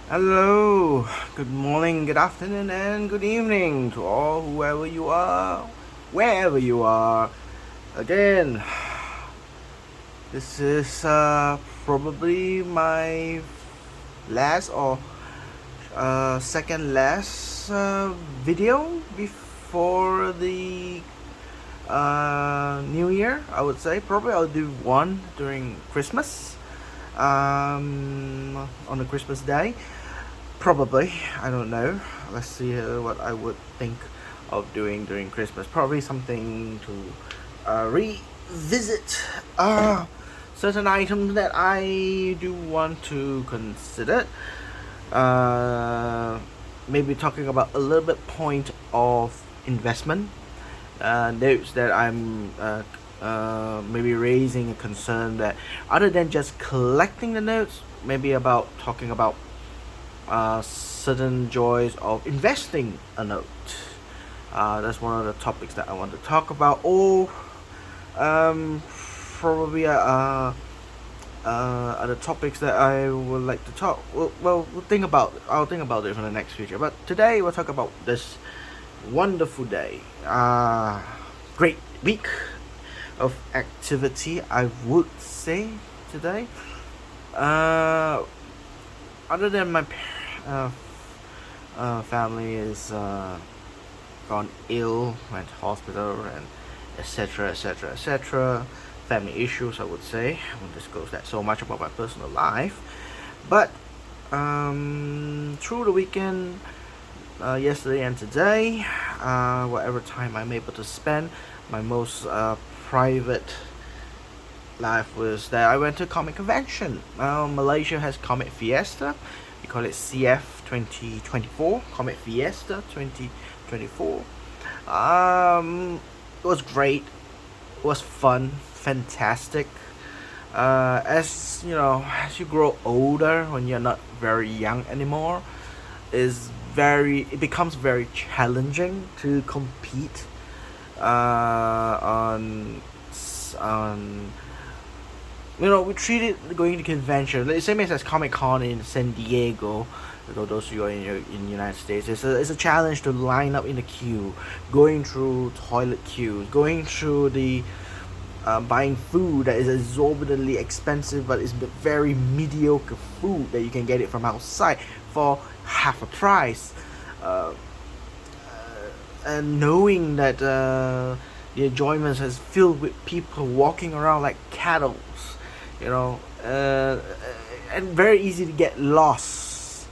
Hello, good morning, good afternoon, and good evening to all, whoever you are, wherever you are. Again, this is probably my last or second last video before the New Year. I would say probably I'll do one during Christmas, on the Christmas day. Probably, I don't know. Let's see what I would think of doing during Christmas. Probably something to revisit certain items that I do want to consider. Uh, Maybe talking about a little bit point of investment notes that I'm maybe raising a concern that other than just collecting the notes, maybe about talking about certain joys of investing a note. That's one of the topics that I want to talk about, or um, probably other topics that I would like to talk. We'll think about. I'll think about it for the next future. But today we'll talk about this wonderful day. Great week of activity, I would say today. Uh, Other than my family is gone ill, went to hospital, and etc. etc. etc. Family issues, I would say. I won't disclose that so much about my personal life, but through the weekend, yesterday and today, whatever time I'm able to spend, my most private life was that I went to comic convention. Malaysia has Comic Fiesta. We call it CF 2024. Comic Fiesta 2024. It was great. It was fun. Fantastic. As you know, as you grow older, when you're not very young anymore, it becomes very challenging to compete on we treat it going to convention the same as Comic Con in San Diego. Those of you are in the United States, it's a challenge to line up in the queue, going through toilet queues, going through the buying food that is exorbitantly expensive but is very mediocre food that you can get it from outside for half a price. Uh, and knowing that the enjoyment is filled with people walking around like cattle, and very easy to get lost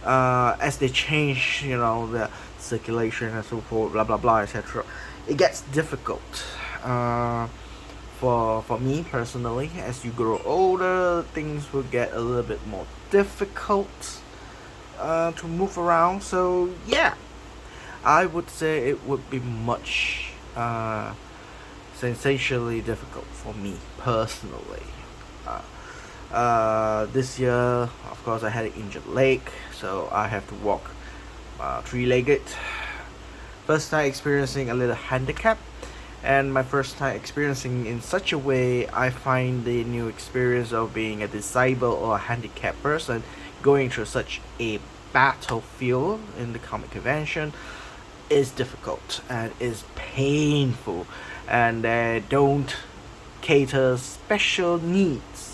as they change, the circulation and so forth, blah blah blah, etc. It gets difficult. For me personally, as you grow older, things will get a little bit more difficult to move around. So yeah, I would say it would be much sensationally difficult for me personally. This year, of course, I had an injured leg, so I have to walk three-legged. First time experiencing a little handicap, and my first time experiencing in such a way, I find the new experience of being a disabled or a handicapped person going through such a battlefield in the comic convention is difficult and is painful, and they don't cater special needs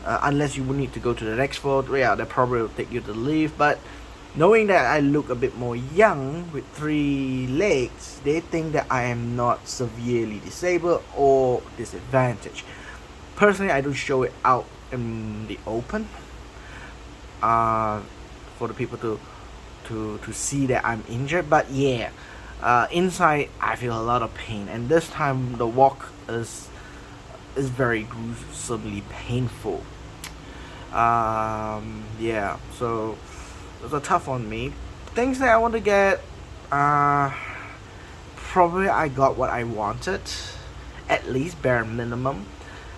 unless you would need to go to the next floor. Yeah, they probably will take you to leave, but knowing that I look a bit more young with three legs, they think that I am not severely disabled or disadvantaged. Personally, I don't show it out in the open uh, for the people to see that I'm injured. But yeah, inside I feel a lot of pain, and this time the walk is very gruesomely painful. Yeah, so it was a tough on me. Things that I want to get, uh, probably I got what I wanted, at least bare minimum.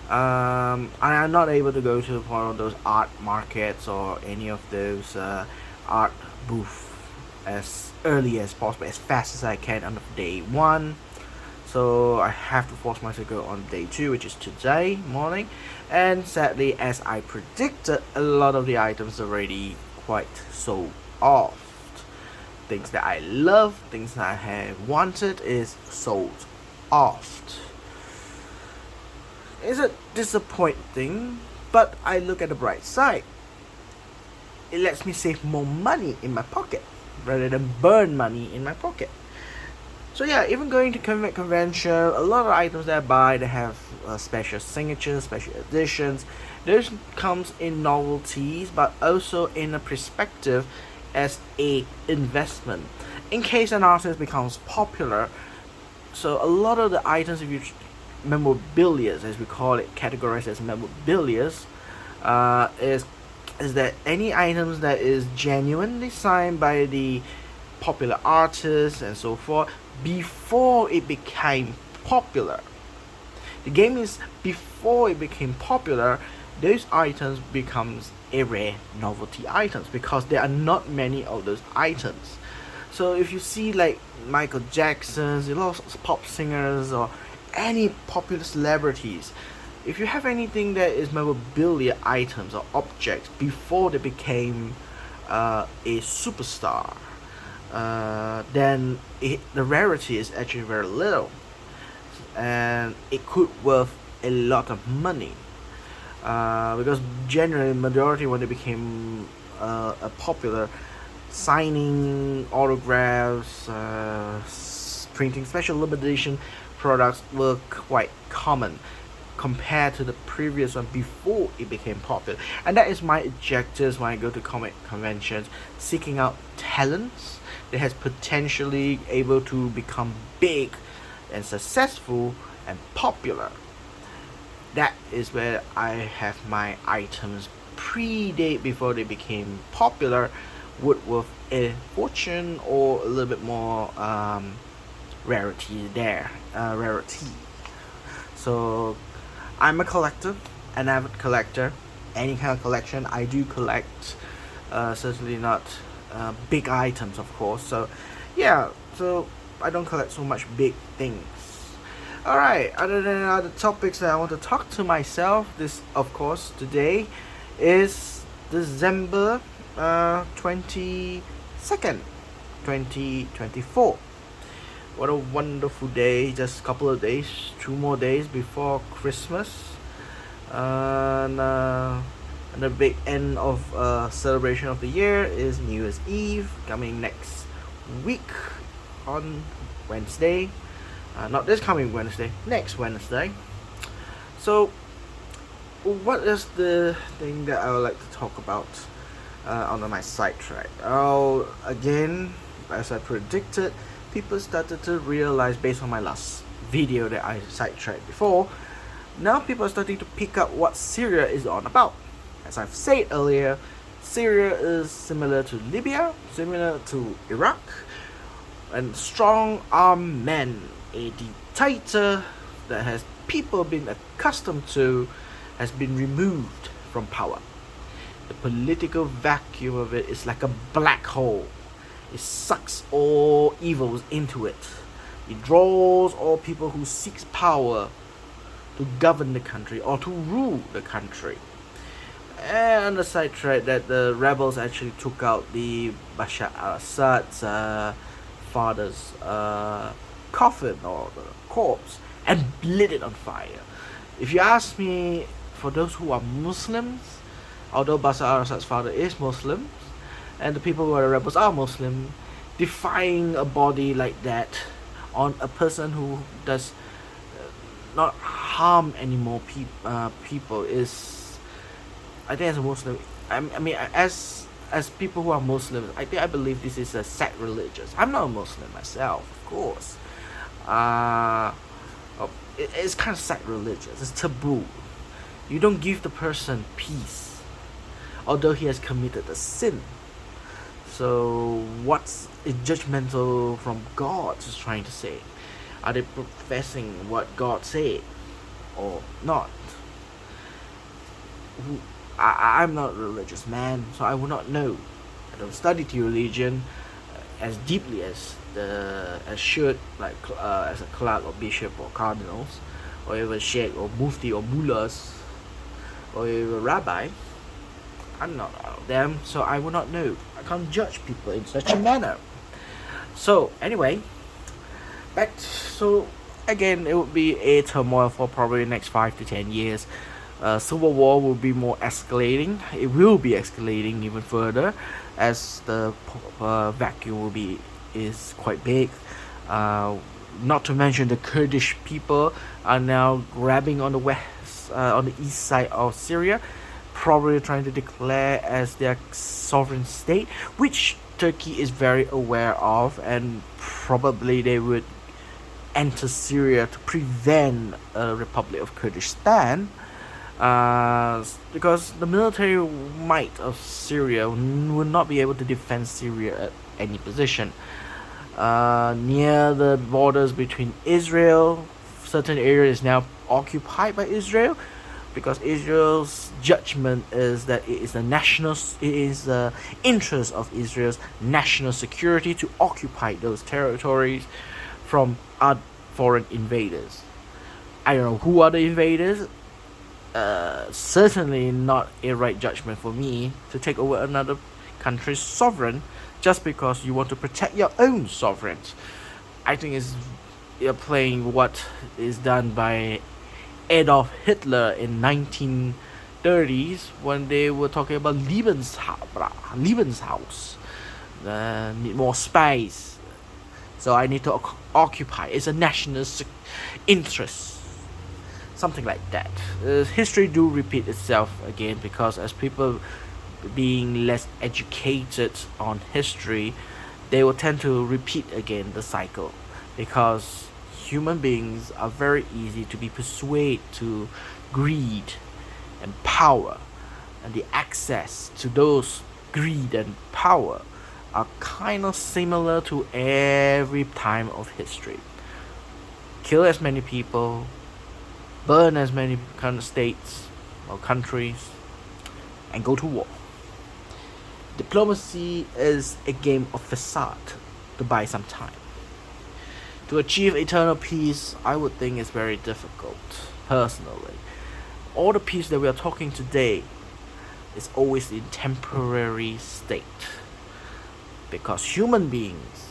I'm not able to go to one of those art markets or any of those art booths as early as possible, as fast as I can on day one. So I have to force myself to go on day two, which is today morning. And sadly, as I predicted, a lot of the items already quite sold off. Things that I love, things that I have wanted is sold off. It's a disappointing, but I look at the bright side. It lets me save more money in my pocket rather than burn money in my pocket. So yeah, even going to convention, a lot of items that I buy, they have special signatures, special editions. This comes in novelties, but also in a perspective as a investment. In case an artist becomes popular, so a lot of the items, if you memorabilia, as we call it, categorized as memorabilia, is that any items that is genuinely signed by the popular artists and so forth before it became popular. The game is before it became popular, those items becomes a rare novelty items because there are not many of those items. So if you see like Michael Jackson's, a lot of pop singers or any popular celebrities, if you have anything that is memorabilia items or objects before they became a superstar, then the rarity is actually very little, and it could worth a lot of money. Because generally, majority when they became a popular, signing autographs, printing special limited edition products were quite common compared to the previous one before it became popular. And that is my objectives when I go to comic conventions, seeking out talents that has potentially able to become big and successful and popular. That is where I have my items predate before they became popular, would worth a fortune or a little bit more rarity there. Rarity. So I'm a collector, an avid collector. Any kind of collection I do collect. Certainly not big items, of course. So yeah, so I don't collect so much big things. Alright, other than other topics that I want to talk to myself, this of course today is December 22nd, 2024. What a wonderful day, just a couple of days, 2 more days before Christmas. And the big end of celebration of the year is New Year's Eve, coming next week on Wednesday. Not this coming Wednesday, next Wednesday. So, what is the thing that I would like to talk about on my sidetrack? Oh, again, as I predicted, people started to realize based on my last video that I sidetracked before. Now people are starting to pick up what Syria is on about. As I've said earlier, Syria is similar to Libya, similar to Iraq, and strong armed men, a dictator that has people been accustomed to, has been removed from power. The political vacuum of it is like a black hole. It sucks all evils into it. It draws all people who seeks power to govern the country or to rule the country. And on the side track that the rebels actually took out the Bashar al-Assad's father's coffin or the corpse and lit it on fire. If you ask me, for those who are Muslims, although Bashar al-Assad's father is Muslim and the people who are the rebels are Muslim, defying a body like that on a person who does not harm any more people is, I think as a Muslim, I mean as people who are Muslims, I believe this is a sacrilegious. I'm not a Muslim myself, of course. It's kind of sacrilegious. It's taboo. You don't give the person peace, although he has committed a sin. So what's it judgmental from God is trying to say? Are they professing what God said or not? I'm not a religious man, so I will not know. I don't study the religion as deeply as should, like as a clerk or bishop or cardinals, or even sheikh or mufti or mullahs, or even rabbi. I'm not them, so I will not know. I can't judge people in such a manner. So anyway, so again, it would be a turmoil for probably the next 5 to 10 years. Civil war will be more escalating. It will be escalating even further, as the vacuum will be is quite big. Uh, Not to mention the Kurdish people are now grabbing on the on the east side of Syria, probably trying to declare as their sovereign state, which Turkey is very aware of, and probably they would enter Syria to prevent a Republic of Kurdistan, because the military might of Syria would not be able to defend Syria at any position. Near the borders between Israel, certain area is now occupied by Israel, because Israel's judgment is that it is the interest of Israel's national security to occupy those territories from foreign invaders. I don't know who are the invaders. Certainly not a right judgment for me to take over another country's sovereign just because you want to protect your own sovereigns. I think you're playing what is done by Adolf Hitler in 1930s when they were talking about Lebenshaus. Need more space, so I need to occupy. It's a national interest, something like that. History do repeat itself again, because as people being less educated on history, they will tend to repeat again the cycle, because human beings are very easy to be persuaded to greed and power, and the access to those greed and power are kind of similar to every time of history. Kill as many people, burn as many kind of states or countries, and go to war. Diplomacy is a game of facade to buy some time. To achieve eternal peace, I would think is very difficult, personally. All the peace that we are talking today is always in temporary state, because human beings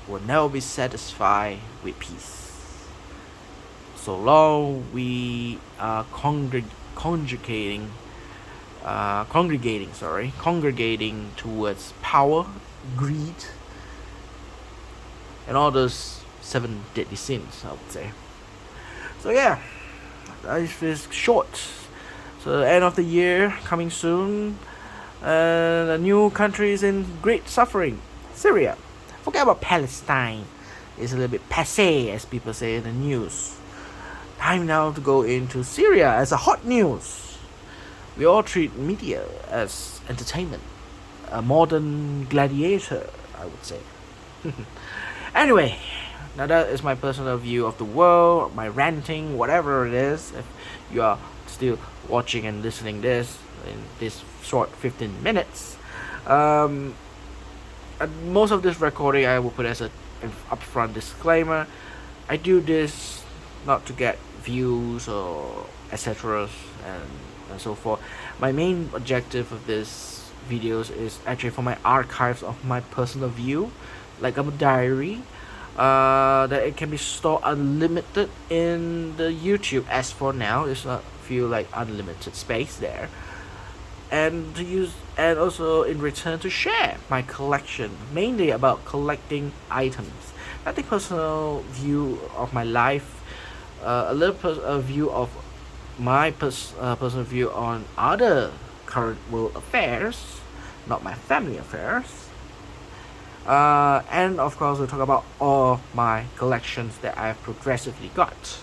will never be satisfied with peace so long we are congregating towards power, greed, and all those 7 deadly sins, I would say. So yeah, life is short. So the end of the year coming soon, and a new country is in great suffering, Syria. Forget about Palestine. It's a little bit passé, as people say in the news. Time now to go into Syria as a hot news. We all treat media as entertainment, a modern gladiator, I would say. Anyway, now that is my personal view of the world, my ranting, whatever it is. If you are still watching and listening this in this short 15 minutes, and most of this recording I will put as an upfront disclaimer. I do this not to get views or etc. and so forth. My main objective of this videos is actually for my archives of my personal view, like a diary, that it can be stored unlimited in the YouTube. As for now, it's not feel like unlimited space there, and to use, and also in return to share my collection, mainly about collecting items. Nothing personal view of my life, a little view of my personal view on other current world affairs, not my family affairs. And of course, we'll talk about all my collections that I've progressively got.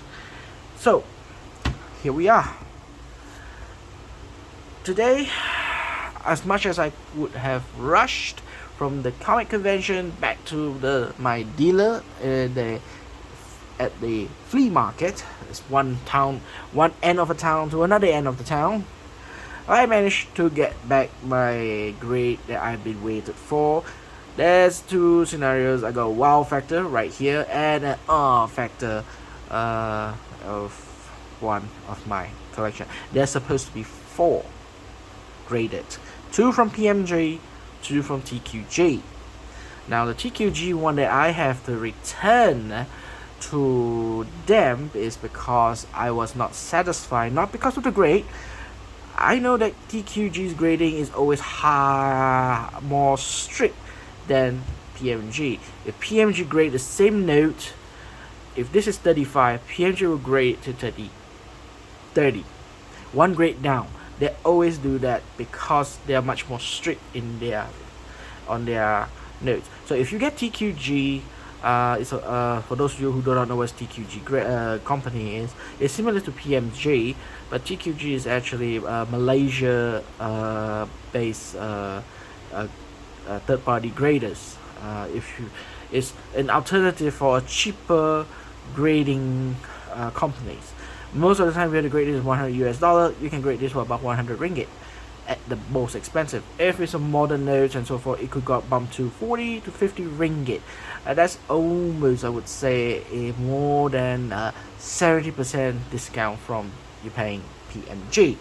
So, here we are. Today, as much as I would have rushed from the comic convention back to my dealer at the flea market, it's one end of a town to another end of the town, I managed to get back my grade that I've been waited for. There's 2 scenarios. I got a wow factor right here and an awe factor of one of my collection. There's supposed to be 4 graded. 2 from PMG, 2 from TQG. Now the TQG one that I have to return to them is because I was not satisfied, not because of the grade. I know that TQG's grading is always more strict than PMG. If PMG grade the same note, if this is 35, PMG will grade to 30. One grade down. They always do that because they are much more strict in on their notes. So if you get TQG, for those of you who do not know what TQG company is, it's similar to PMG, but TQG is actually Malaysia based third-party graders. It's an alternative for a cheaper grading companies. Most of the time, we have to grade this $100 US. You can grade this for about 100 ringgit at the most expensive. If it's a modern notes and so forth, it could go bump to 40 to 50 ringgit. That's almost, I would say, a more than 70% discount from you paying PMG.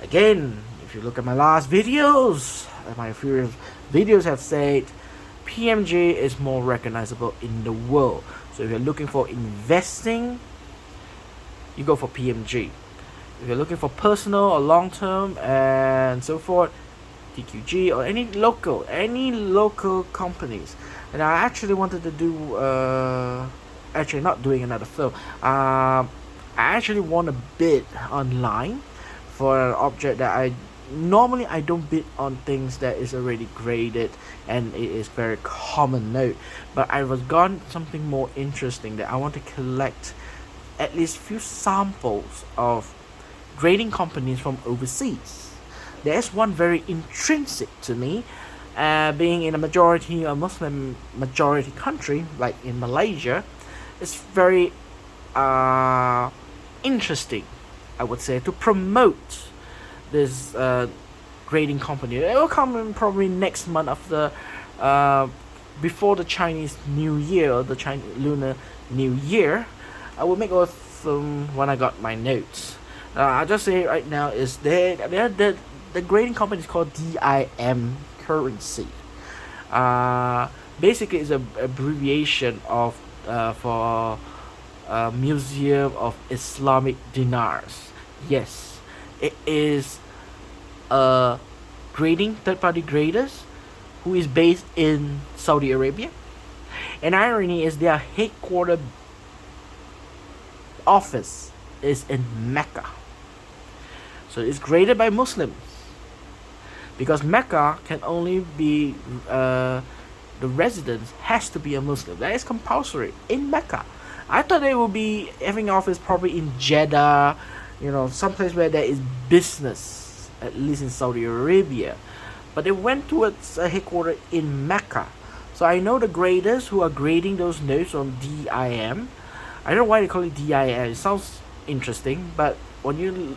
Again, if you look at my last videos, my previous videos have said PMG is more recognizable in the world. So if you're looking for investing, you go for PMG. If you're looking for personal or long term and so forth, TQG or any local companies. And I actually wanted to do actually not doing another film. I actually want to bid online for an object that I don't bid on things that is already graded and it is very common note. But I was gone something more interesting that I want to collect at least few samples of grading companies from overseas. There's one very intrinsic to me, being in a Muslim majority country like in Malaysia. It's very interesting, I would say, to promote this grading company. It will come in probably next month after before the Chinese New Year or the Chinese Lunar New Year. I will make a film when I got my notes. I'll just say right now is the grading company is called DIM currency. Basically, it's an abbreviation of for Museum of Islamic Dinars. Yes, it is a third-party graders who is based in Saudi Arabia. And irony is their headquarters office is in Mecca. So it's graded by Muslims because Mecca can only be the residence has to be a Muslim. That is compulsory in Mecca. I thought they would be having office probably in Jeddah, someplace where there is business, at least in Saudi Arabia. But they went towards a headquarters in Mecca. So I know the graders who are grading those notes on DIM. I don't know why they call it DIM. It sounds interesting, but when you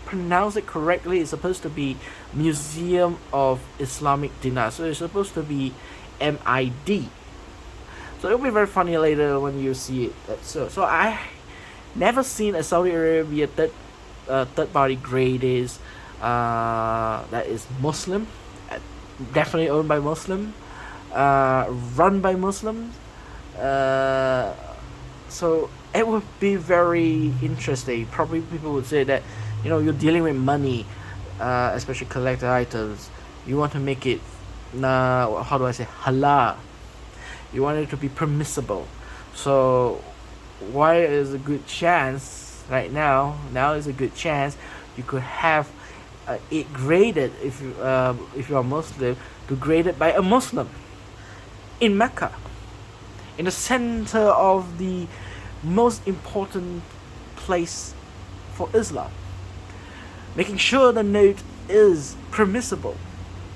pronounce it correctly, it's supposed to be Museum of Islamic Dinar. So it's supposed to be MID. So it'll be very funny later when you see it. So I never seen a Saudi Arabia third party graders that is Muslim, definitely owned by Muslim, run by Muslims. So it would be very interesting. Probably people would say that, you're dealing with money, especially collector items. You want to make it, how do I say, halal. You want it to be permissible. So why is a good chance right now? Now is a good chance you could have it graded if you are Muslim, to grade it by a Muslim in Mecca, in the center of the most important place for Islam, making sure the note is permissible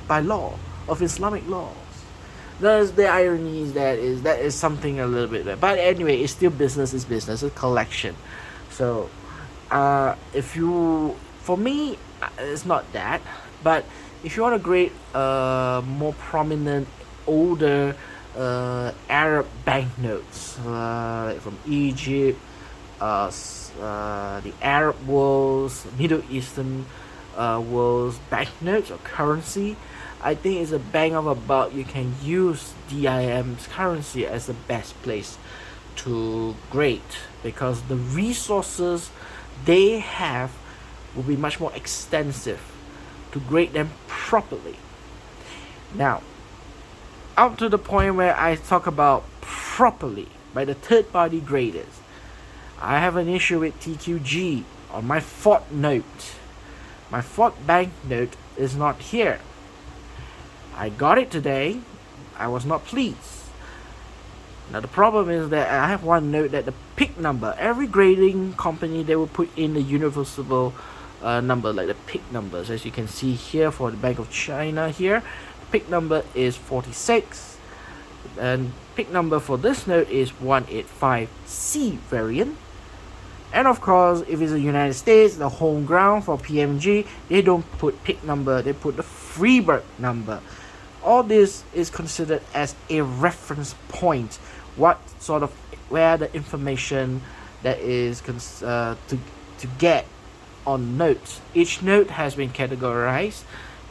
by law of Islamic laws. There's the irony is that is something a little bit there. But anyway, it's still business is business, it's collection. So for me, it's not that, but if you want to grade more prominent older Arab banknotes, like from Egypt, the Arab worlds, Middle Eastern world's banknotes or currency, I think it's a bang of a buck. You can use DIM's currency as the best place to grade, because the resources they have will be much more extensive to grade them properly. Now, up to the point where I talk about properly by the third party graders, I have an issue with TQG on my fourth note. My fourth banknote is not here. I got it today. I was not pleased. Now the problem is that I have one note that the PIC number, every grading company, they will put in the universal number, like the PIC numbers, as you can see here for the Bank of China here. PIC number is 46, and PIC number for this note is 185C variant. And of course, if it's the United States, the home ground for PMG, they don't put PIC number, they put the Freeburg number. All this is considered as a reference point, what sort of, where the information that is to get on notes. Each note has been categorized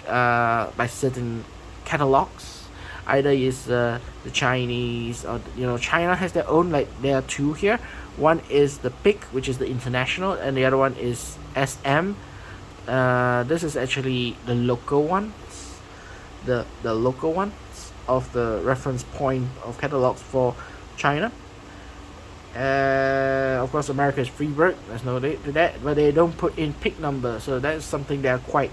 by certain catalogs. Either is the Chinese, or China has their own, like there are two here. One is the PIC, which is the international, and the other one is SM. This is actually the local ones, the local ones of the reference point of catalogs for China. Of course, America is Freeburg. There's no date to that, but they don't put in PIC number, so that's something they are quite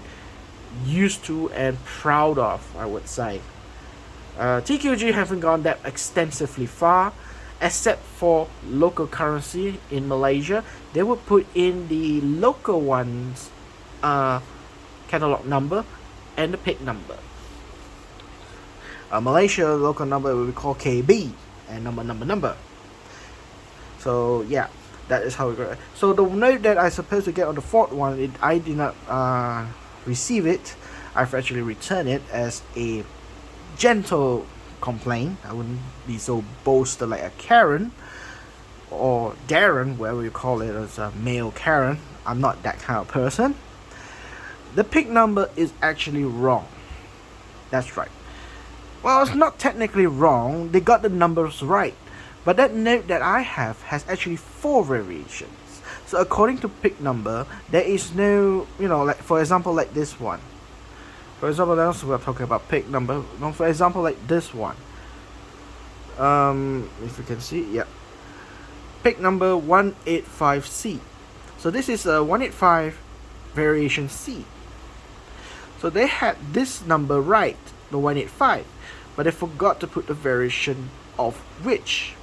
used to and proud of, I would say. TQG haven't gone that extensively far, except for local currency in Malaysia. They would put in the local ones catalog number and the PIC number. Malaysia local number will be called KB and number. So yeah, that is how it goes. So the note that I supposed to get on the fourth one, I did not receive it. I've actually returned it as a gentle complaint. I wouldn't be so boasted like a Karen or Darren, whatever you call it, as a male Karen. I'm not that kind of person. The PIC number is actually wrong. That's right. Well, it's not technically wrong. They got the numbers right. But that note that I have has actually 4 variations. So according to PIC number, there is no, like for example, like this one. For example, that's we're talking about PIC number. For example, like this one. If you can see, yeah. PIC number 185C. So this is a 185 variation C. So they had this number right, the 185, but they forgot to put the variation of which.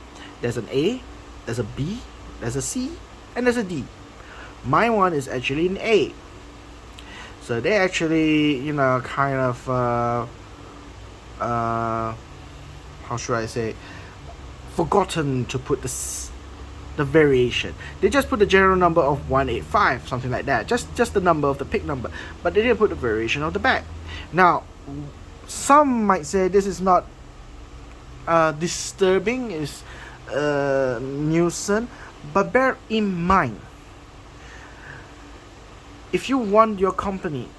There's an A, there's a B, there's a C, and there's a D. My one is actually an A. So they actually, kind of, how should I say, forgotten to put the variation. They just put the general number of 185, something like that. Just the number of the PIC number, but they didn't put the variation of the back. Now, some might say this is not disturbing, is nuisance, but bear in mind, if you want your company,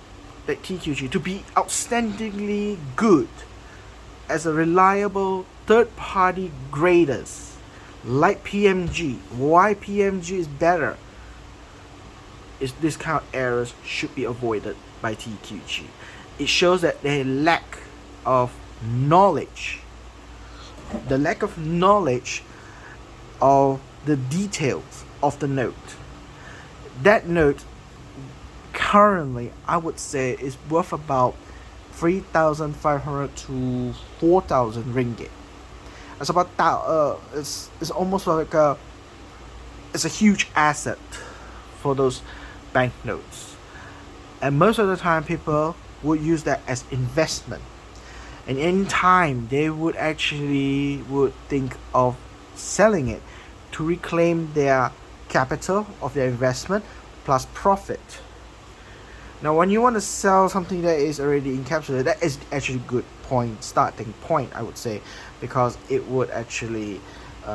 like TQG, to be outstandingly good as a reliable third-party graders, like PMG, why PMG is better, is this kind of errors should be avoided by TQG. It shows that they lack of knowledge. The lack of knowledge of the details of the note. That note currently, I would say, is worth about 3,500 to 4,000 ringgit. It's about it's almost like it's a huge asset for those banknotes, and most of the time people would use that as investment, and in time they would think of selling it to reclaim their capital of their investment plus profit. Now, when you want to sell something that is already encapsulated, that is actually good starting point, I would say, because it would actually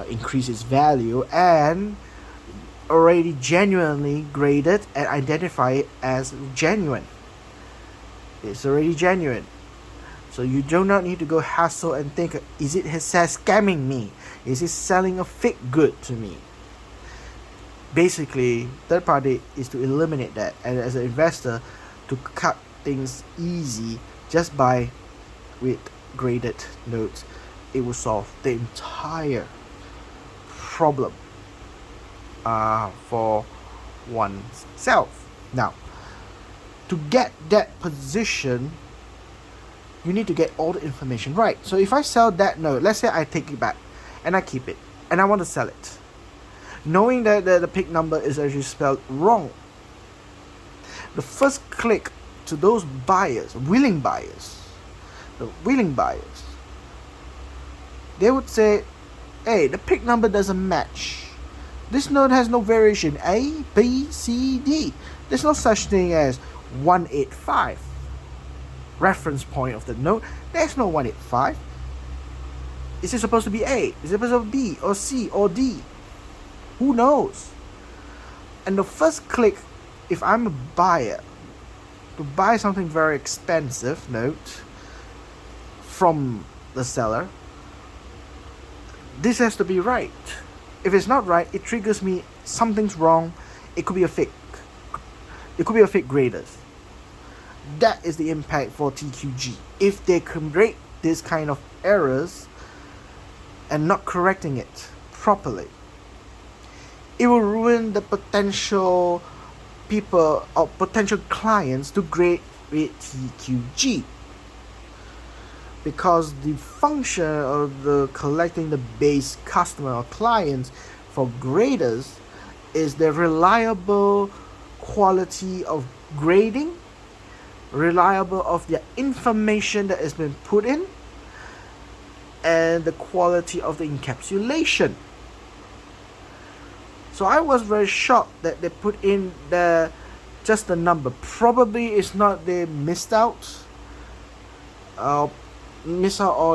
increase its value and already genuinely graded and identify it as genuine. It's already genuine. So you do not need to go hassle and think, is it scamming me? Is it selling a fake good to me? Basically, third party is to eliminate that, and as an investor, to cut things easy just by with graded notes, it will solve the entire problem for oneself. Now, to get that position, you need to get all the information right. So if I sell that note, let's say I take it back and I keep it and I want to sell it, knowing that the PIC number is actually spelled wrong, the first click to those buyers, willing buyers, they would say, hey, the PIC number doesn't match. This note has no variation A, B, C, D. There's no such thing as 185. Reference point of the note, there's no 185. Is it supposed to be A? Is it supposed to be B or C or D? Who knows? And the first click, if I'm a buyer, to buy something very expensive note from the seller, this has to be right. If it's not right, it triggers me something's wrong. It could be a fake. It could be a fake graders. That is the impact for TQG. If they create this kind of errors and not correcting it properly, it will ruin the potential people or potential clients to grade with TQG. Because the function of the collecting the base customer or clients for graders is the reliable quality of grading, reliable of the information that has been put in, and the quality of the encapsulation. So I was very shocked that they put in just the number. Probably it's not they missed out or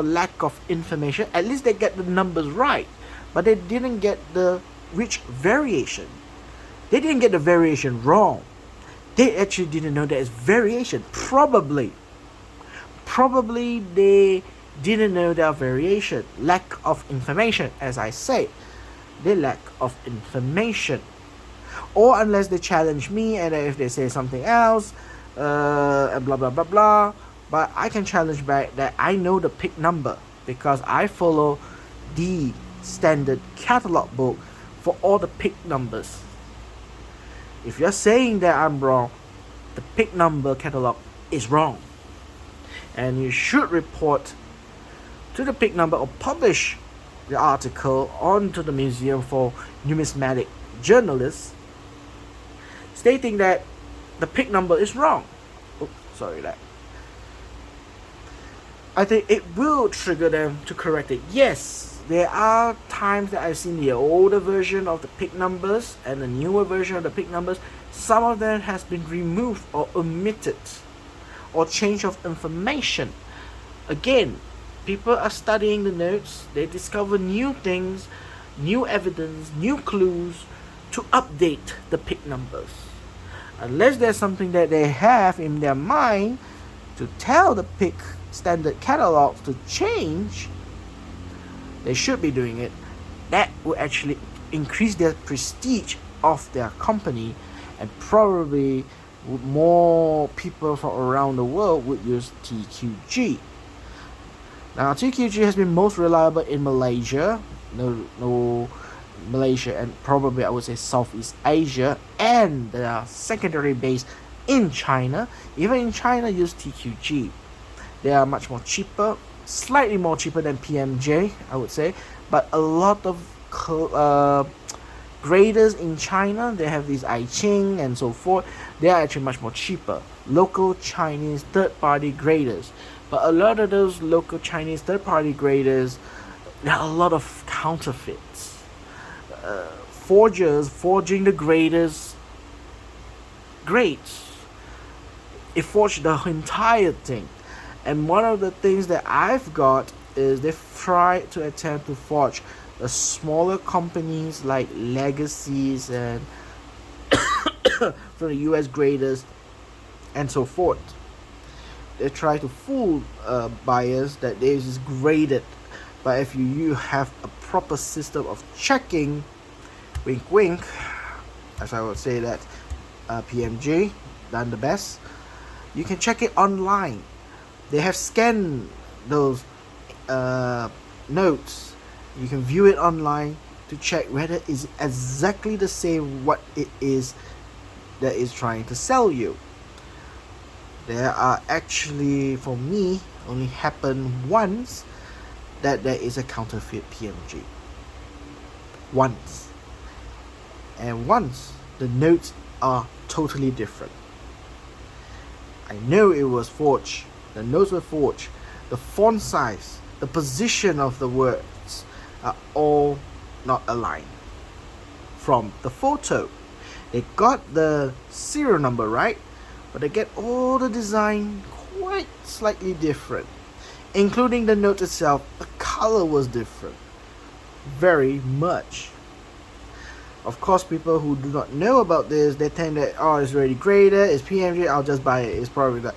lack of information. At least they get the numbers right, but they didn't get the which variation. They didn't get the variation wrong. They actually didn't know there is variation. Probably they didn't know there are variation. Lack of information, as I say. They lack of information. Or unless they challenge me, and if they say something else, and blah blah blah blah. But I can challenge back that I know the PIC number because I follow the standard catalog book for all the PIC numbers. If you're saying that I'm wrong, the PIC number catalog is wrong. And you should report to the PIC number or publish the article onto the Museum for Numismatic Journalists stating that the PIC number is wrong. I think it will trigger them to correct it. Yes, there are times that I've seen the older version of the PIC numbers and the newer version of the PIC numbers. Some of them has been removed or omitted or change of information. Again, people are studying the notes. They discover new things, new evidence, new clues to update the PIC numbers. Unless there's something that they have in their mind to tell the PIC standard catalogs to change, they should be doing it. That will actually increase their prestige of their company, and probably more people from around the world would use TQG. Now, TQG has been most reliable in Malaysia, Malaysia, and probably I would say Southeast Asia, and they are secondary base in China. Even in China, use TQG. They are much more cheaper, slightly more cheaper than PMJ, I would say. But a lot of graders in China, they have these iChing and so forth. They are actually much more cheaper. Local Chinese third-party graders. But a lot of those local Chinese third-party graders, there are a lot of counterfeits. Forgers forging the graders' grades. It forged the entire thing. And one of the things that I've got is they try to attempt to forge the smaller companies like Legacies and from the US graders and so forth. they try to fool buyers that this is graded. But if you have a proper system of checking, wink wink, as I would say that PMG done the best, you can check it online. They have scanned those notes. You can view it online to check whether it's exactly the same what it is that is trying to sell you. There are actually, for me, only happened once that there is a counterfeit PMG. Once. And once the notes are totally different. I know it was forged. The notes were forged. The font size, the position of the words are all not aligned from the photo. They got the serial number right, but they get all the design quite slightly different, including the note itself. The color was different, very much. Of course, people who do not know about this, they tend that, oh, it's already graded, it's PMG, I'll just buy it, it's probably that.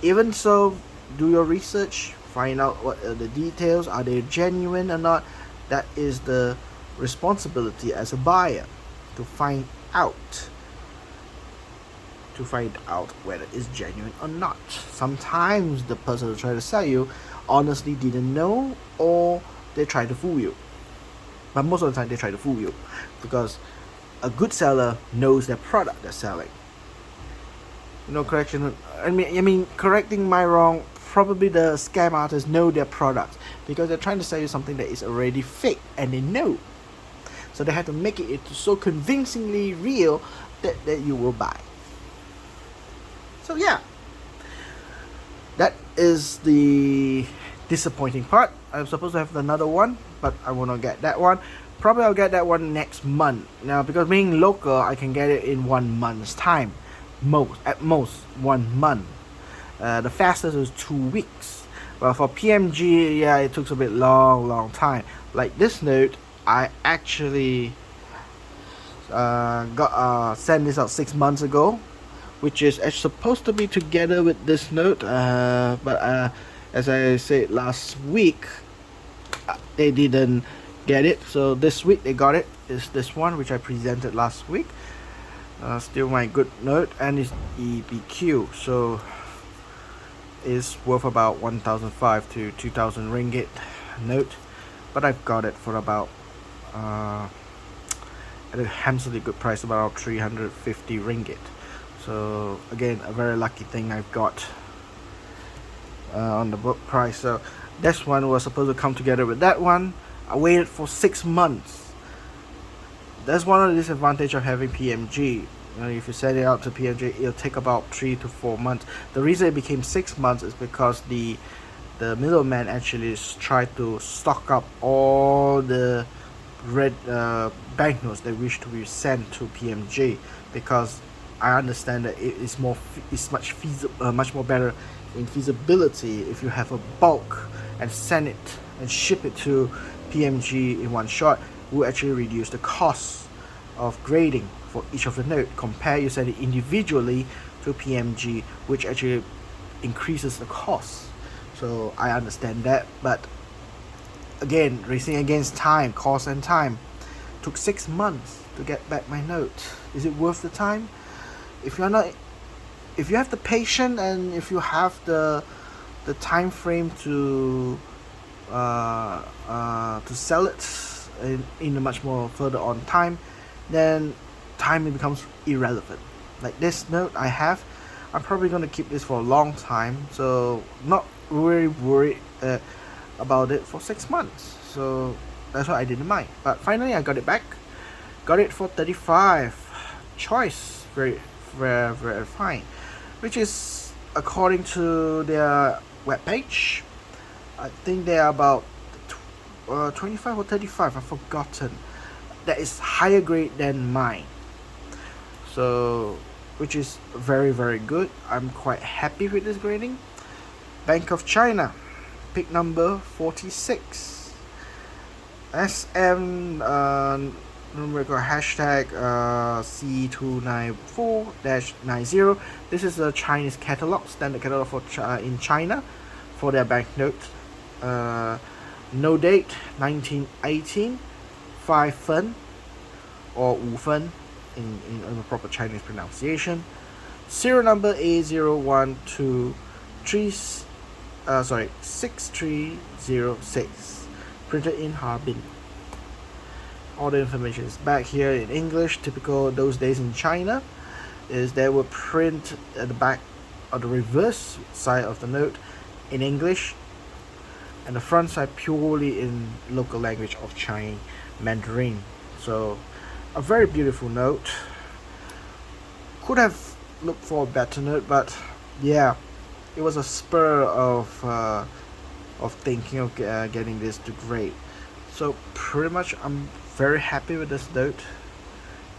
Even so, do your research, find out what are the details, are they genuine or not. That is the responsibility as a buyer, to find out whether it's genuine or not. Sometimes the person who try to sell you honestly didn't know, or they try to fool you. But most of the time they try to fool you, because a good seller knows their product they're selling. Correction. I mean, correcting my wrong. Probably the scam artists know their products, because they're trying to sell you something that is already fake, and they know. So they have to make it so convincingly real that you will buy. So yeah, that is the disappointing part. I'm supposed to have another one, but I will not get that one. Probably I'll get that one next month. Now, because being local, I can get it in 1 month's time. At most 1 month. The fastest is 2 weeks. But for PMG, yeah, it took a bit long time. Like this note, I actually got sent this out 6 months ago, which is supposed to be together with this note. But as I said last week, they didn't get it. So this week they got it. Is this one which I presented last week. Still my good note, and it's EBQ. So it's worth about 1,500 to 2,000 ringgit note, but I've got it for about at a handsomely good price, about 350 ringgit. So again, a very lucky thing I've got on the book price. So this one was supposed to come together with that one. I waited for 6 months. That's one of the disadvantages of having PMG. If you send it out to PMG, it'll take about 3 to 4 months. The reason it became 6 months is because the middleman actually tried to stock up all the red banknotes that wish to be sent to PMG, because I understand that it's much more better in feasibility if you have a bulk and send it and ship it to PMG in one shot. Will actually reduce the cost of grading for each of the note. Compare you send it individually to PMG, which actually increases the cost. So I understand that, but again, racing against time, cost and time. Took 6 months to get back my note. Is it worth the time? If you have the patience, and if you have the time frame to sell it in a much more further on time, then time becomes irrelevant. Like this note I have, I'm probably going to keep this for a long time, so not really worried about it for 6 months. So that's what I didn't mind. But finally I got it back. Got it for 35 choice. Very fine, which is according to their webpage. I think they are about 25 or 35, I've forgotten. That is higher grade than mine, so which is very good. I'm quite happy with this grading. Bank of China, pick number 46, SM numerical hashtag C294-90. This is a Chinese catalog, standard catalog for in China for their banknote. No date 1918, 5 fen or 5分 in a proper Chinese pronunciation. Serial number A0123 6306, printed in Harbin. All the information is back here in English. Typical those days in China is they would print at the back or the reverse side of the note in English, and the front side purely in local language of Chinese Mandarin. So a very beautiful note. Could have looked for a better note, but yeah, it was a spur of thinking of getting this to grade. So pretty much I'm very happy with this note.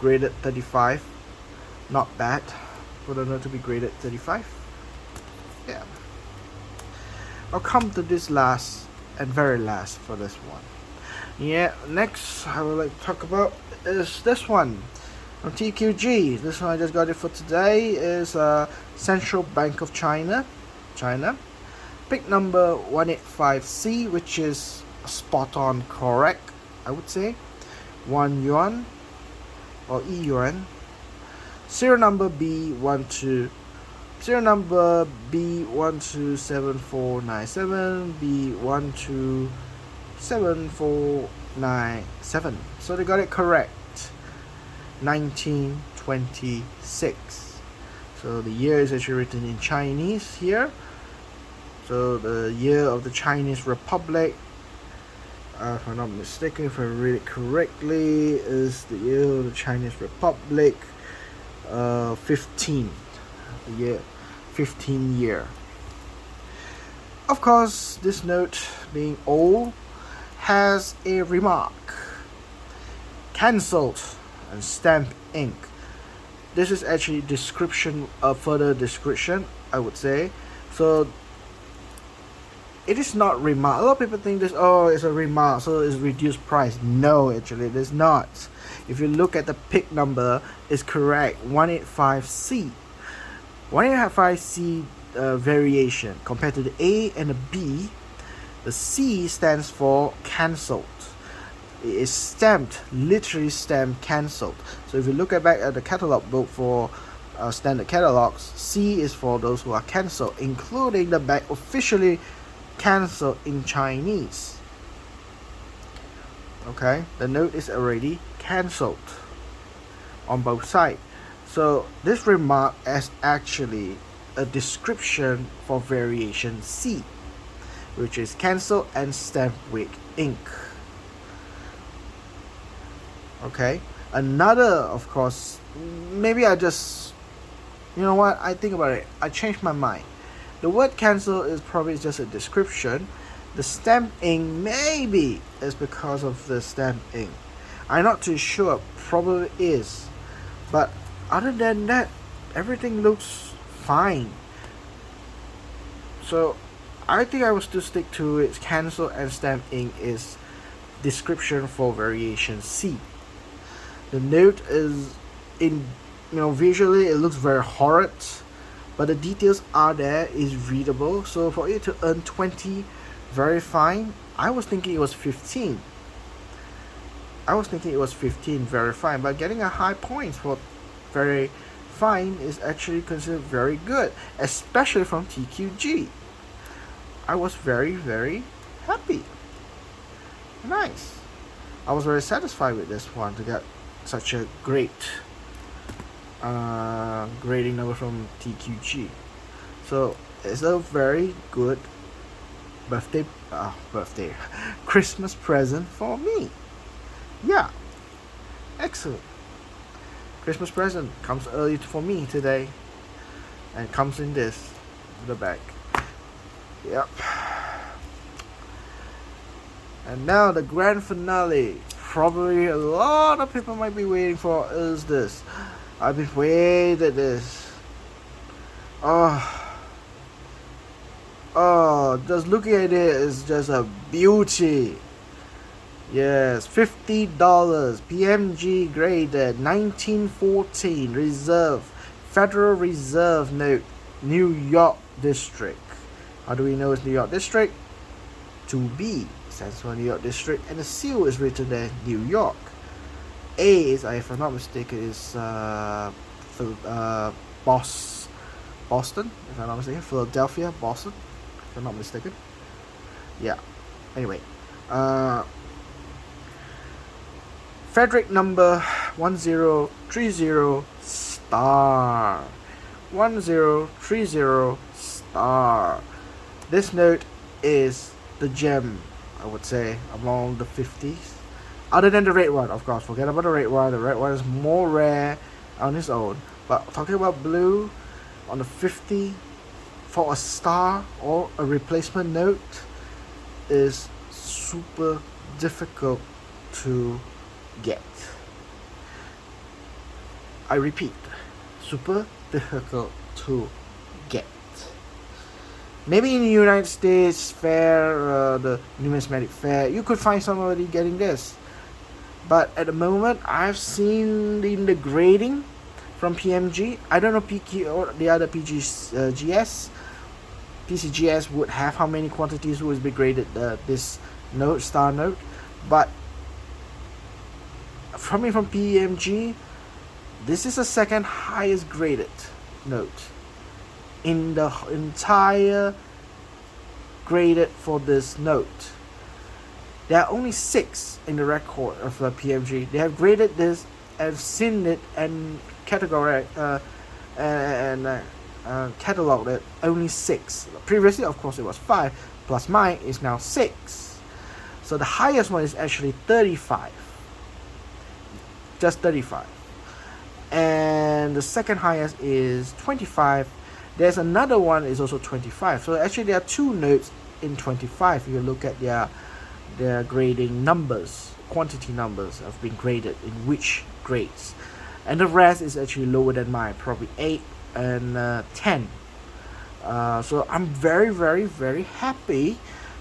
Graded 35, not bad for the note to be graded 35. Yeah. I'll come to this last and very last for this one. Yeah, next I would like to talk about is this one from TQG. This one I just got it for today is Central Bank of China. Pick number 185C, which is spot on correct, I would say. 1 yuan or E yuan. Serial number B12. Serial number B127497, B127497. So they got it correct. 1926. So the year is actually written in Chinese here. So the year of the Chinese Republic, if I'm not mistaken, if I read it correctly, is the year of the Chinese Republic, 15. The year 15 year. Of course, this note being old has a remark: cancelled and stamped ink. This is actually description, a further description, I would say. So it is not remark. A lot of people think this, oh, it's a remark, so it's reduced price. No, actually it is not. If you look at the pick number, it's correct. 185C. 185C variation compared to the A and the B. The C stands for cancelled. It is stamped, literally stamped cancelled. So if you look back at the catalog book for standard catalogs, C is for those who are cancelled, including the back officially cancelled in Chinese. Okay, the note is already cancelled on both sides. So this remark is actually a description for variation C, which is cancelled and stamped with ink. Okay, another, of course, maybe I just, you know what, I think about it, I changed my mind. The word cancel is probably just a description. The stamp ink maybe is because of the stamp ink. I'm not too sure, probably is. But other than that, everything looks fine. So I think I will still stick to it. Cancel and stamp ink is description for variation C. The note is in, visually it looks very horrid, but the details are there, is readable. So for it to earn 20, very fine. I was thinking it was 15. Very fine, but getting a high points for very fine is actually considered very good, especially from TQG. I was very, very happy. Nice. I was very satisfied with this one to get such a great grading number from TQG. So it's a very good birthday Christmas present for me. Yeah, excellent. Christmas present comes early for me today, and comes in the bag. Yep. And now the grand finale. Probably a lot of people might be waiting for is this. I've been waiting this. Oh, just looking at it is just a beauty. Yes, $50. PMG graded 1914 Reserve, Federal Reserve note, New York District. How do we know it's New York District? 2B stands for New York District, and the seal is written there, New York. A is, if I'm not mistaken, is Boston, if I'm not mistaken, Philadelphia, Boston, if I'm not mistaken. Yeah. Anyway, Frederick number 1030 star. 1030 star. This note is the gem, I would say, among the 50s. Other than the red one, of course. Forget about the red one. The red one is more rare on its own. But talking about blue, on the 50, for a star or a replacement note, is super difficult to get. I repeat, super difficult to get. Maybe in the United States fair, the numismatic fair, you could find somebody getting this. But at the moment, I've seen in the grading from PMG, I don't know PQ or the other PCGS would have how many quantities would be graded this note, star note, but from PMG, this is the second highest graded note in the entire graded for this note. There are only 6 in the record of the PMG. They have graded this and seen it and categorized cataloged it. Only 6. Previously, of course, it was 5 plus mine is now 6. So the highest one is actually 35. Just 35. And the second highest is 25. There's another one is also 25. So actually there are 2 notes in 25 if you look at their grading numbers, quantity numbers have been graded in which grades. And the rest is actually lower than mine, probably 8 and 10. So I'm very, very, very happy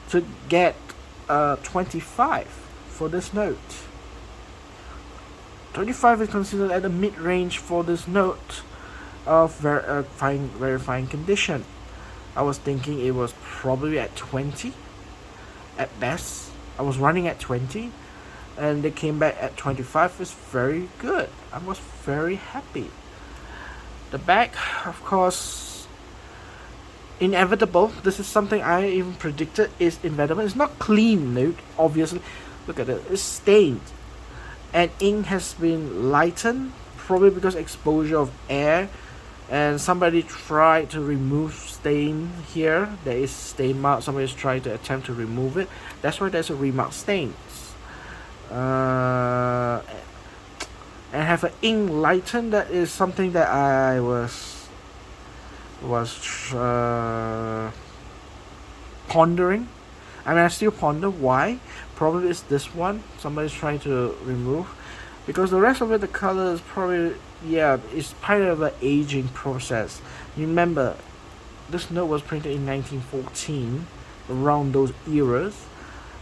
to get 25 for this note. 25 is considered at the mid-range for this note of very fine condition. I was thinking it was probably at 20 at best. I was running at 20 and they came back at 25. Is very good. I was very happy. The back, of course, inevitable. This is something I even predicted is inevitable. It's not clean note, obviously. Look at it. It's stained. And ink has been lightened, probably because exposure of air, and somebody tried to remove stain here. There is stain mark. Somebody's trying to attempt to remove it. That's why there's a remark stains. And have an ink lighten. That is something that I was pondering. I mean, I still ponder why. Probably it's this one somebody's trying to remove, because the rest of it, the color is probably, it's part of the aging process. Remember, this note was printed in 1914, around those eras.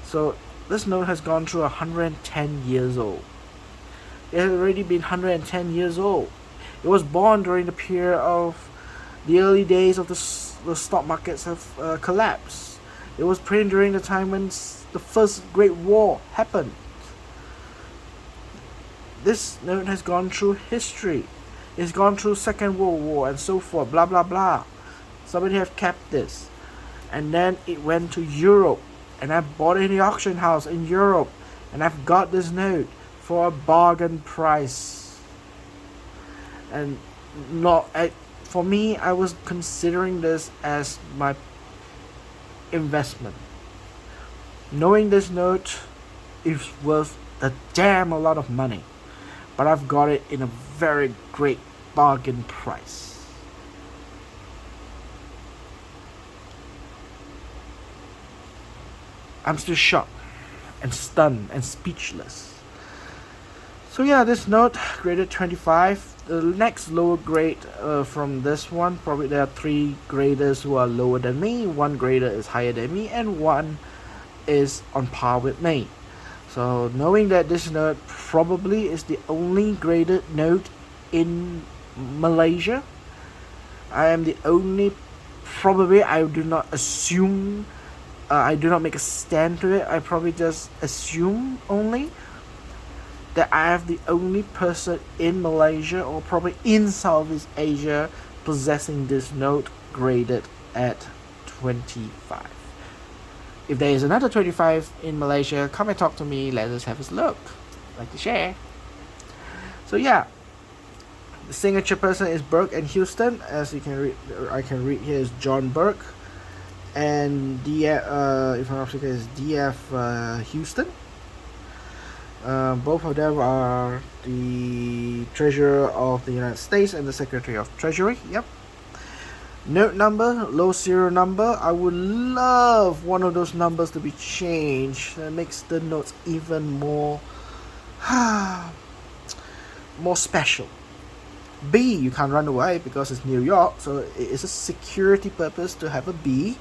So this note has gone through 110 years old. It has already been 110 years old. It was born during the period of the early days of the stock markets have collapsed. It was printed during the time when the first Great War happened. This note has gone through history. It's gone through Second World War and so forth, blah blah blah. Somebody have kept this. And then it went to Europe, and I bought it in the auction house in Europe, and I've got this note for a bargain price. And for me, I was considering this as my investment. Knowing this note is worth a damn a lot of money, but I've got it in a very great bargain price. I'm still shocked and stunned and speechless. So yeah, this note graded 25. The next lower grade from this one, probably there are 3 graders who are lower than me, 1 grader is higher than me, and 1 is on par with me. So knowing that this note probably is the only graded note in Malaysia, I am the only, probably I do not assume, I do not make a stand to it, I probably just assume only that I am the only person in Malaysia or probably in Southeast Asia possessing this note graded at 25. If there is another 25 in Malaysia, come and talk to me. Let us have a look. Like to share. So yeah, the signature person is Burke and Houston. As you can read, I can read here is John Burke, and DF, if I'm not mistaken, is DF Houston. Both of them are the Treasurer of the United States and the Secretary of Treasury. Yep. Note number, low serial number. I would love one of those numbers to be changed. That makes the notes even more more special. B, you can't run away because it's New York, so it is a security purpose to have a B.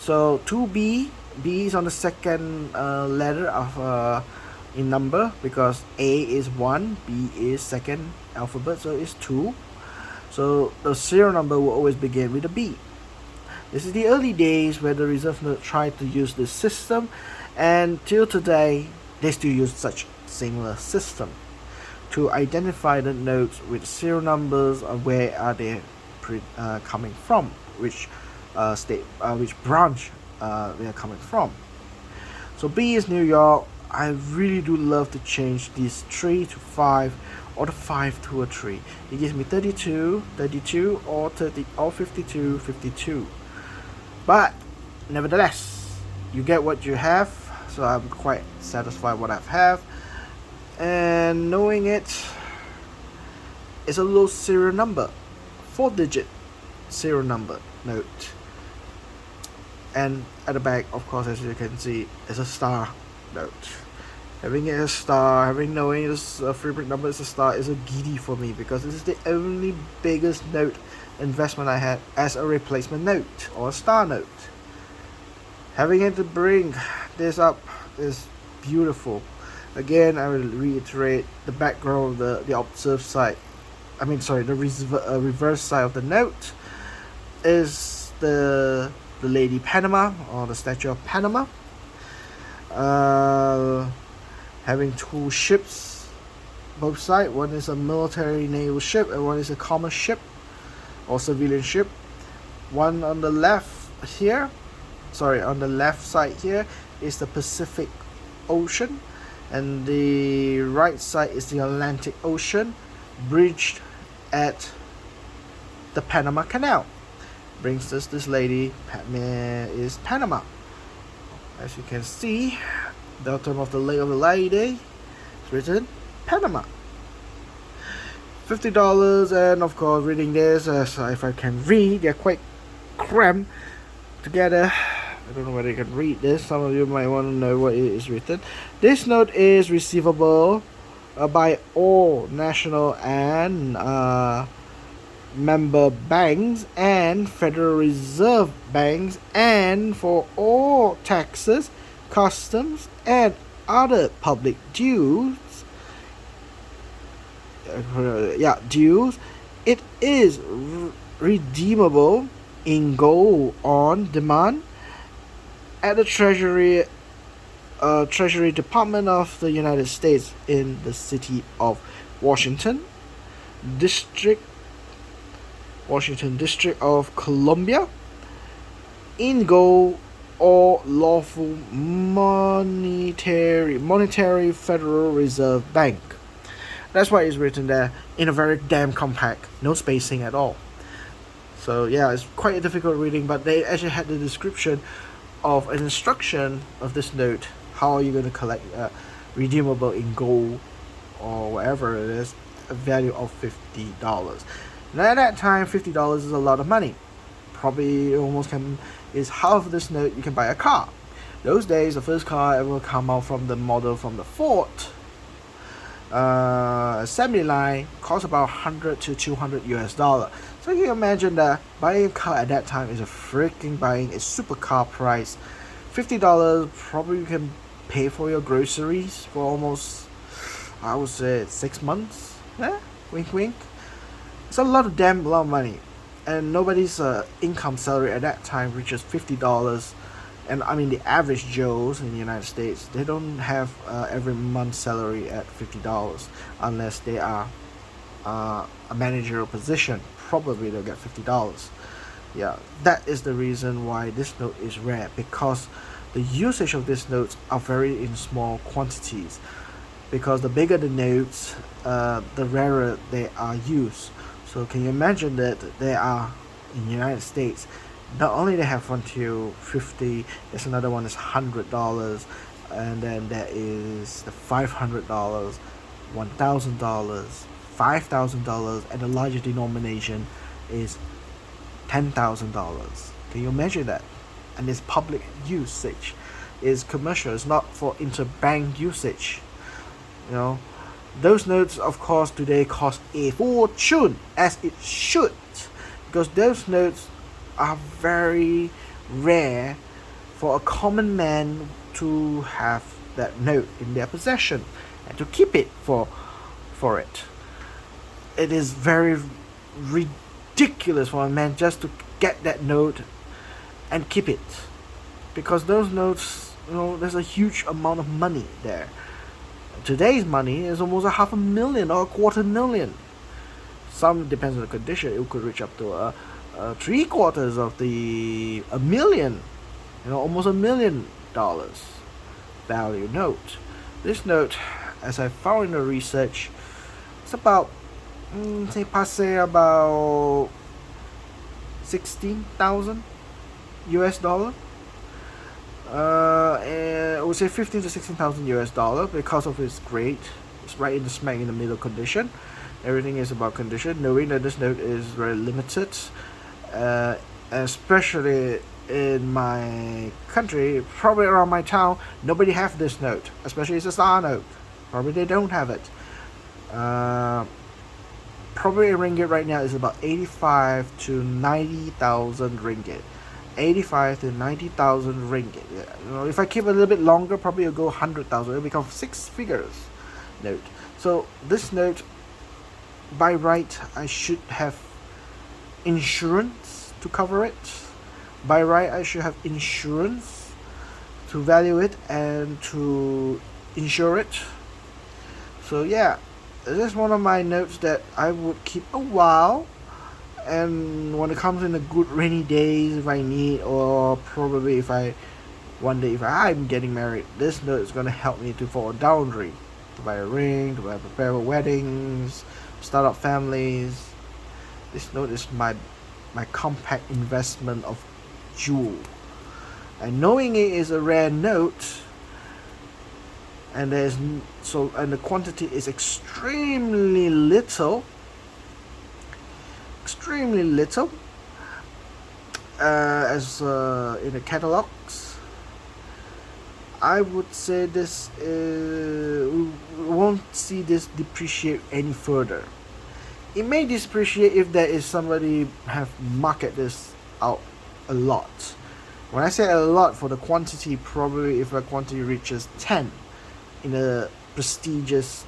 So 2B, B is on the second letter of in number, because A is 1, B is second alphabet, so it's 2. So the serial number will always begin with a B. This is the early days where the Reserve Note tried to use this system, and till today they still use such similar system to identify the notes with serial numbers and where are they coming from, which state, which branch they are coming from. So B is New York. I really do love to change these 3 to 5 or the 5 to a 3. It gives me 32, 32 or 30 or 52, 52. But nevertheless, you get what you have, so I'm quite satisfied what I have. And knowing it is a low serial number, 4-digit serial number note. And at the back, of course, as you can see, is a star note. Having it as a star, having knowing this favorite number is a star is a giddy for me, because this is the only biggest note investment I had as a replacement note or a star note. Having it to bring this up is beautiful. Again, I will reiterate the background of the observed side. The reverse side of the note is the Lady Panama, or the Statue of Panama. Having 2 ships, both sides. One is a military naval ship and one is a common ship or civilian ship. One on the left here, on the left side here is the Pacific Ocean, and the right side is the Atlantic Ocean, bridged at the Panama Canal. Brings us this lady is Panama. As you can see, the bottom of the leg of the lady is written Panama. $50, and of course, reading this, if I can read, they're quite crammed together. I don't know whether you can read this. Some of you might want to know what it is written. This note is receivable by all national and member banks and Federal Reserve banks, and for all taxes, customs, and other public dues. Dues. It is redeemable in gold on demand at the Treasury Department of the United States in the city of Washington District of Columbia, in gold or lawful monetary Federal Reserve Bank. That's why it's written there in a very damn compact, no spacing at all. So yeah, it's quite a difficult reading, but they actually had the description of an instruction of this note. How are you going to collect redeemable in gold or whatever it is, a value of $50. Now at that time, $50 is a lot of money. Probably is half of this note you can buy a car. Those days, the first car ever come out from the Ford assembly line cost about $100 to $200 US. So you can imagine that buying a car at that time is buying a supercar price. $50 probably you can pay for your groceries for almost, I would say, 6 months. Yeah, wink wink. It's a lot of money, and nobody's income salary at that time reaches $50. And I mean the average Joes in the United States, they don't have every month salary at $50 unless they are a managerial position. Probably they'll get $50. Yeah, that is the reason why this note is rare, because the usage of these notes are very in small quantities. Because the bigger the notes, the rarer they are used. So can you imagine that they are in the United States? Not only they have until 50, there's another one is $100, and then there is the $500, $1,000, $5,000, and the largest denomination is $10,000. Can you imagine that? And it's public usage, it's commercial, it's not for interbank usage. You know, those notes, of course, today cost a fortune, as it should, because those notes are very rare for a common man to have that note in their possession and to keep it for it. It is very ridiculous for a man just to get that note and keep it, because those notes, there's a huge amount of money there. Today's money is almost $500,000 or $250,000. Some depends on the condition. It could reach up to three quarters of a million, almost $1 million value note. This note, as I found in the research, it's about about 16,000 US dollar. And I would say 15 to 16,000 US dollar, because of its grade. It's right in the smack in the middle condition. Everything is about condition. Knowing that this note is very limited, especially in my country, probably around my town, nobody have this note. Especially it's a star note. Probably they don't have it. Probably a ringgit right now is about 85 to 90,000 ringgit. 85 to 90,000 ringgit. If I keep a little bit longer, probably it'll go 100,000. It'll become 6 figures note. So this note, by right, I should have insurance to cover it. By right, I should have insurance to value it and to insure it. So yeah, this is one of my notes that I would keep a while. And when it comes in the good rainy days, if I need, or probably if I'm getting married, this note is going to help me to for a dowry, to buy a ring, to prepare for weddings, start up families. This note is my compact investment of jewel. And knowing it is a rare note, and the quantity is extremely little, as in the catalogs, I would say this we won't see this depreciate any further. It may depreciate if there is somebody have market this out a lot. When I say a lot, for the quantity, probably if a quantity reaches 10 in a prestigious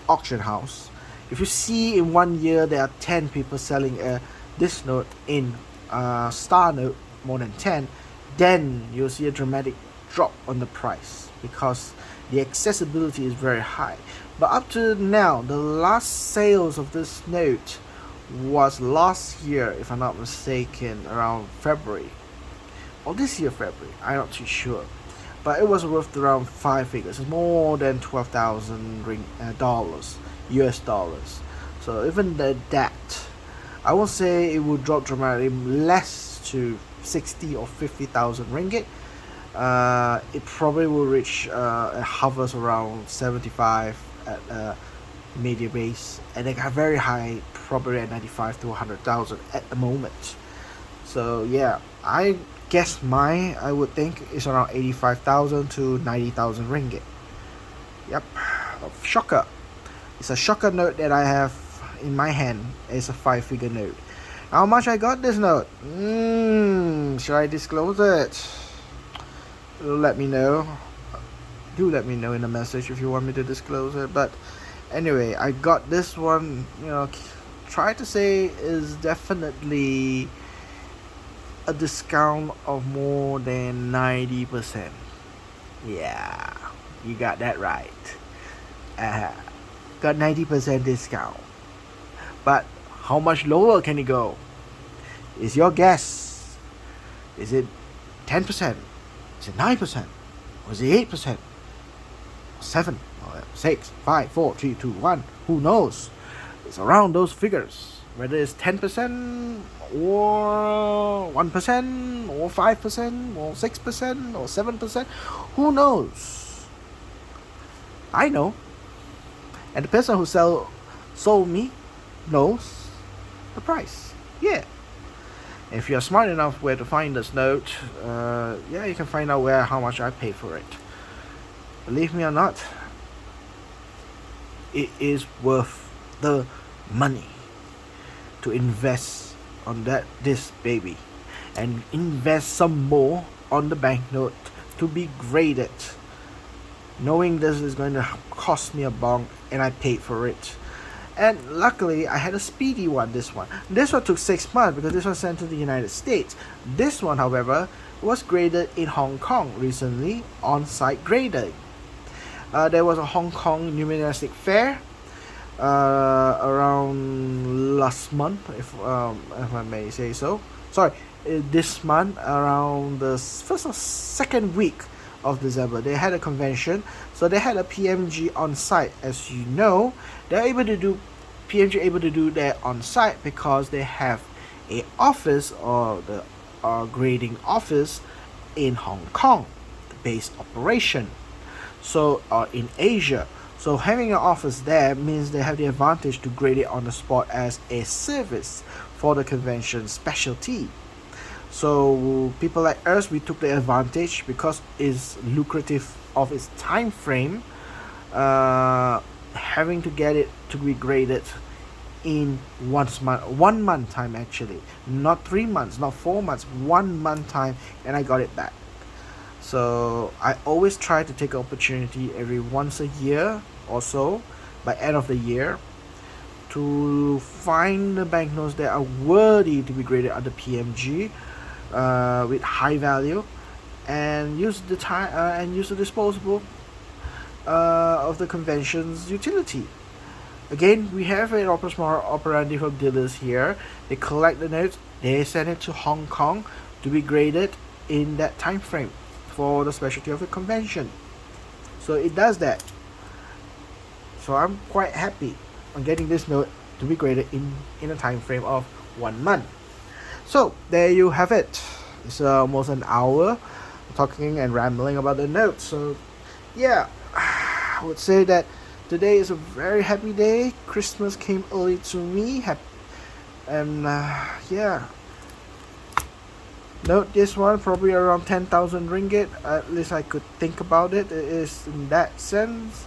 auction house. If you see in 1 year there are 10 people selling this note in star note more than 10, then you'll see a dramatic drop on the price, because the accessibility is very high. But up to now, the last sales of this note was last year, if I'm not mistaken, around February, or this year February, I'm not too sure. But it was worth around 5 figures. It's more than 12,000 dollars, US dollars. So even that, I won't say it would drop dramatically less to 60 or 50,000 ringgit. It probably will reach it hovers around 75 at media base, and they got very high, probably at 95 to 100,000 at the moment. So yeah, I guess I would think it's around 85,000 to 90,000 ringgit. Yep, shocker. It's a shocker note that I have in my hand. It's a 5-figure note. How much I got this note? Should I disclose it? Let me know. Do let me know in a message if you want me to disclose it. But anyway, I got this one. Try to say is definitely a discount of more than 90%. Yeah, you got that right. Got 90% discount. But how much lower can it go? Is your guess? Is it 10%? Is it 9%? Or is it 8%? 7, 6, 5, 4, 3, 2, 1. Who knows? It's around those figures. Whether it's 10% or 1% or 5% or 6% or 7%. Who knows? I know. And the person who sold me knows the price. Yeah. If you're smart enough where to find this note, you can find out how much I paid for it. Believe me or not, it is worth the money to invest on this baby, and invest some more on the banknote to be graded, knowing this is going to cost me a bong, and I paid for it. And luckily I had a speedy one. This one took 6 months because this was sent to the United States. This one, however, was graded in Hong Kong recently, on-site grading. There was a Hong Kong numismatic fair around last month, if I may say so. Sorry, this month, around the first or second week of December, they had a convention. So they had a PMG on site. As you know, PMG able to do that on site because they have a office, or the grading office, in Hong Kong, the base operation. So in Asia. So having an office there means they have the advantage to grade it on the spot as a service for the convention specialty. So people like us, we took the advantage because it's lucrative of its time frame, having to get it to be graded in 1 month time, actually, not 3 months, not 4 months, 1 month time, and I got it back. So I always try to take opportunity every once a year or so, by end of the year, to find the banknotes that are worthy to be graded under PMG, with high value, and use the time and use the disposable of the convention's utility. Again, we have an operandi from dealers here. They collect the notes, they send it to Hong Kong to be graded in that time frame for the specialty of the convention. So it does that. So I'm quite happy on getting this note to be graded in a time frame of 1 month. So there you have it. It's almost an hour talking and rambling about the notes. So yeah, I would say that today is a very happy day. Christmas came early to me, and note this one probably around 10,000 ringgit. At least I could think about it. It is in that sense.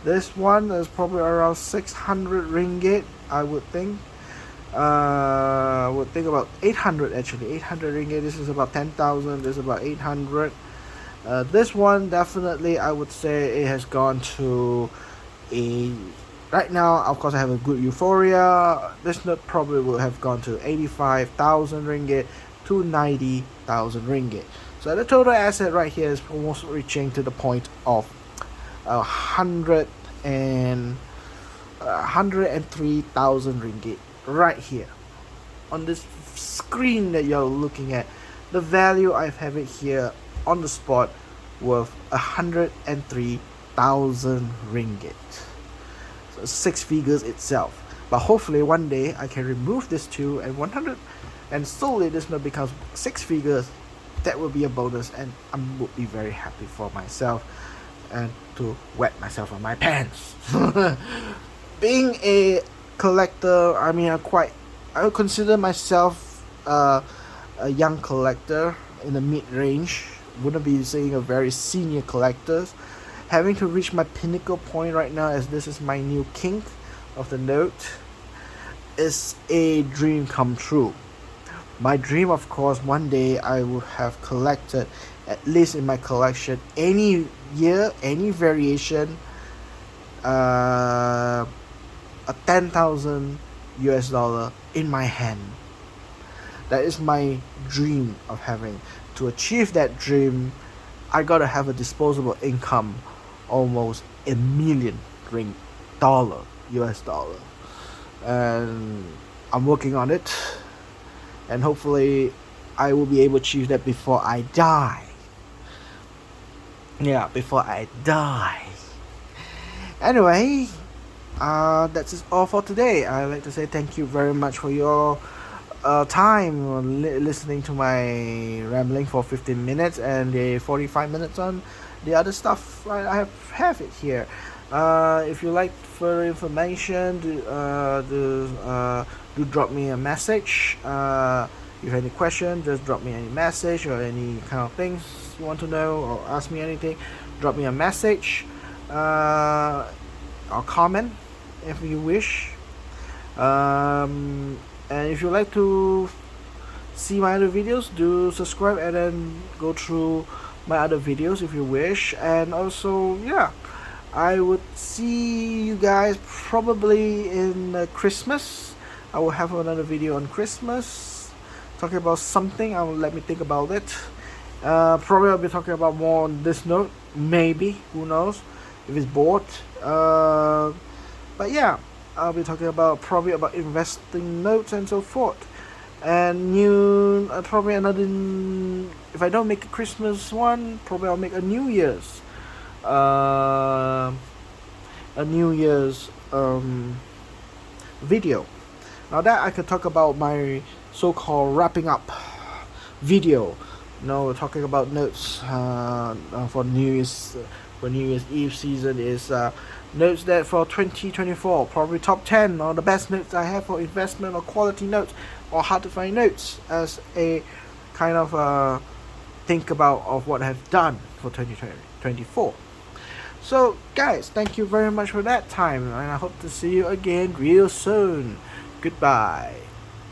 This one is probably around 600 ringgit, I would think. Would think about 800 actually. 800 ringgit. This is about 10,000. This is about 800. This one definitely, I would say it has gone to a. Right now, of course, I have a good euphoria. This note probably will have gone to 85,000 ringgit to 90,000 ringgit. So the total asset right here is almost reaching to the point of 103,000 ringgit right here on this screen that you're looking at. The value I have it here on the spot worth 103,000 ringgit. So 6 figures itself. But hopefully one day I can remove this 2 and 100, and slowly this note becomes 6 figures. That will be a bonus, and I would be very happy for myself and to wet myself on my pants. Being a collector, I mean, I would consider myself a young collector in the mid-range. Wouldn't be saying a very senior collector. Having to reach my pinnacle point right now, as this is my new kink of the note. is a dream come true. My dream, of course, one day I would have collected, at least in my collection, any year, any variation, a 10,000 US dollar in my hand. That is my dream of having. To achieve that dream, I gotta have a disposable income almost a million ring dollar US dollar, and I'm working on it, and hopefully I will be able to achieve that before I die. Yeah, before I die. Anyway, that's just all for today. I'd like to say thank you very much for your time listening to my rambling for 15 minutes and the 45 minutes on the other stuff. I have it here. If you like further information, do drop me a message. If you have any question, just drop me any message, or any kind of things you want to know, or ask me anything, drop me a message, or comment if you wish. And if you like to see my other videos, do subscribe and then go through my other videos if you wish. And also, yeah, I would see you guys probably in Christmas. I will have another video on Christmas talking about something. Let me think about it. Probably I'll be talking about more on this note, maybe, who knows, if it's bored. But yeah, I'll be talking about probably about investing notes and so forth. And probably another, if I don't make a Christmas one, probably I'll make a New Year's video. Now that I could talk about my so-called wrapping up video. We're talking about notes for New Year's Eve season is notes that for 2024, probably top 10 or the best notes I have for investment or quality notes or hard to find notes, as a kind of think about of what I've done for 2024. So guys, thank you very much for that time, and I hope to see you again real soon. Goodbye.